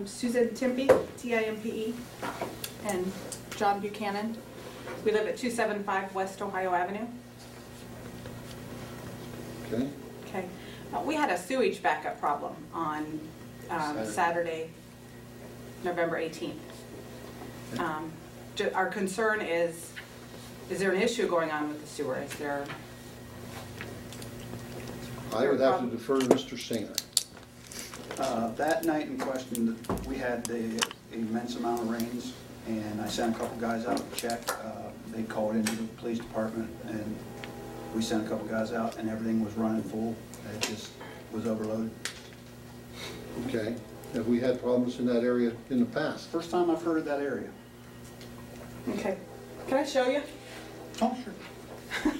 Susan Timpe, T-I-M-P-E, and John Buchanan. We live at 275 West Ohio Avenue. Okay. Okay. We had a sewage backup problem on Saturday, November 18th. Our concern is there an issue going on with the sewer? Is there? I would have to defer to Mr. Singer. That night in question, we had the immense amount of rains, and I sent a couple guys out to check. They called into the police department, and we sent a couple guys out, and everything was running full. It just was overloaded. Okay. Have we had problems in that area in the past? First time I've heard of that area. Okay. Can I show you? Oh, sure.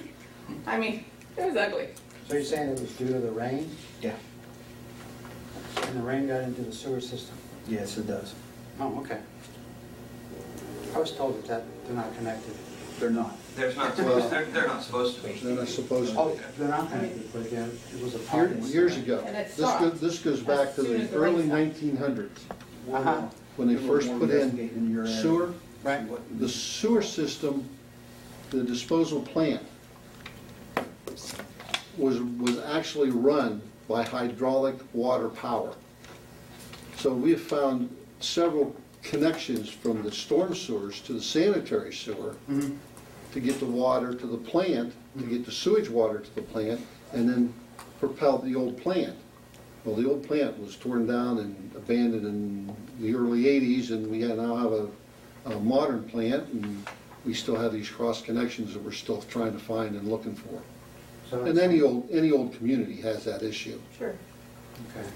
I mean, it was ugly. So you're saying it was due to the rain, Yeah. and the rain got into the sewer system? Yes, it does. Oh, okay. I was told that they're not connected. They're not. They're not supposed, they're not supposed to be. They're not supposed to. Oh, they're not connected, but again, it was a problem. with Years the- ago. And it This stopped this goes back to as soon the as the early rain stopped. 1900s, Uh-huh. when they Do a first little put more investigating in your in area. sewer. Right. The sewer system, the disposal plant, was actually run by hydraulic water power. So we have found several connections from the storm sewers to the sanitary sewer to get the water to the plant, to get the sewage water to the plant, and then propel the old plant. Well, the old plant was torn down and abandoned in the early 80s, and we now have a modern plant, and we still have these cross connections that we're still trying to find and looking for. So And any old community has that issue. Sure. Okay.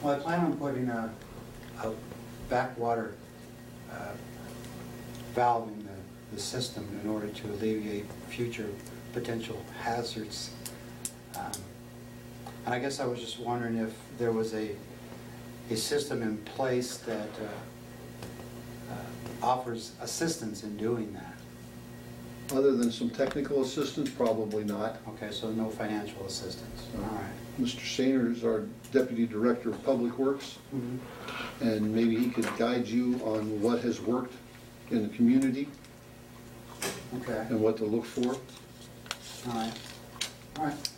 Well, I plan on putting a backwater valve in the system in order to alleviate future potential hazards. And I guess I was just wondering if there was a system in place that offers assistance in doing that. Other than some technical assistance, probably not. Okay, so no financial assistance. All right. Mr. Sainer is our Deputy Director of Public Works, and maybe he could guide you on what has worked in the community Okay. and what to look for. All right. All right.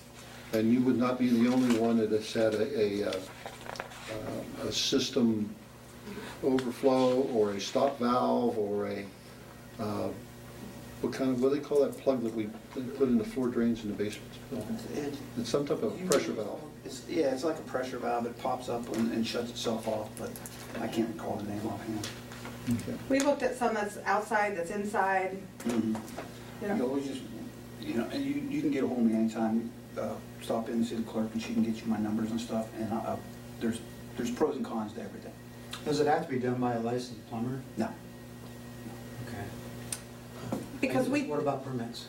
And you would not be the only one that has had a system overflow or a stop valve or a, what do they call that plug that we put in the floor drains in the basements? It's some type of pressure valve. Yeah, it's like a pressure valve. It pops up and shuts itself off, but I can't recall the name offhand. Okay. We looked at some that's outside, that's inside. You You know, always just, and you can get a hold of me anytime. Stop in and see the clerk, and she can get you my numbers and stuff. And there's pros and cons to everything. Does it have to be done by a licensed plumber? No, Okay. because we, What about permits?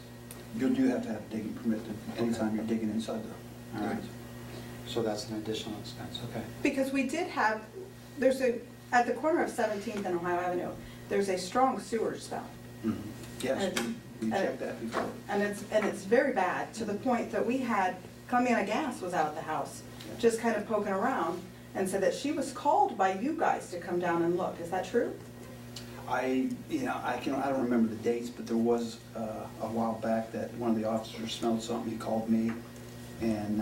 you do have to have a digging permit anytime you're digging inside the. All right. So that's an additional expense, okay. because we did have, at the corner of 17th and Ohio Avenue, there's a strong sewer smell. Yes, we checked that before. And it's very bad, to the point that we had, Columbiana Gas was out at the house, just kind of poking around, and said that she was called by you guys to come down and look. Is that true? I don't remember the dates, but there was a while back that one of the officers smelled something. He called me, and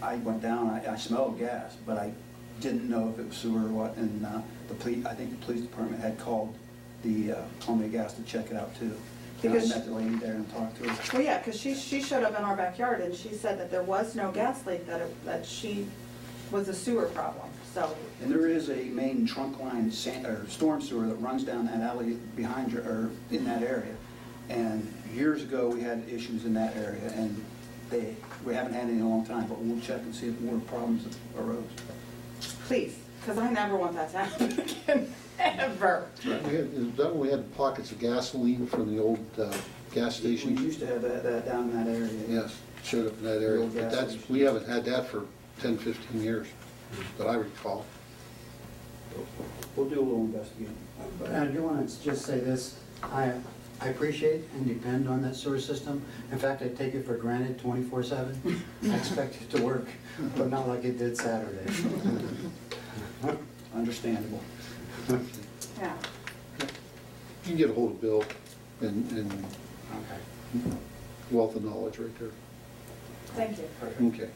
I went down. I smelled gas, but I didn't know if it was sewer or what. And I think the police department had called the Columbia Gas to check it out too. And I Because met the lady there and talked to her. Well, yeah, because she showed up in our backyard, and she said that there was no gas leak, that she was a sewer problem, so. And there is a main trunk line storm sewer that runs down that alley behind you, or in that area. And years ago, we had issues in that area, and we haven't had any in a long time, but we'll check and see if more problems arose. Please, because I never want that to happen again, ever. We had pockets of gasoline from the old gas We stations. used to have that down in that area. Yes, showed up in that area. Old gas But station. we haven't had that for 10, 15 years that I recall. We'll do a little investigating. And I do want to just say this, I appreciate and depend on that sewer system. In fact, I take it for granted 24/7. I expect it to work, but not like it did Saturday. understandable. Yeah. You can get a hold of Bill and Okay. wealth of knowledge right there. Thank you. Okay.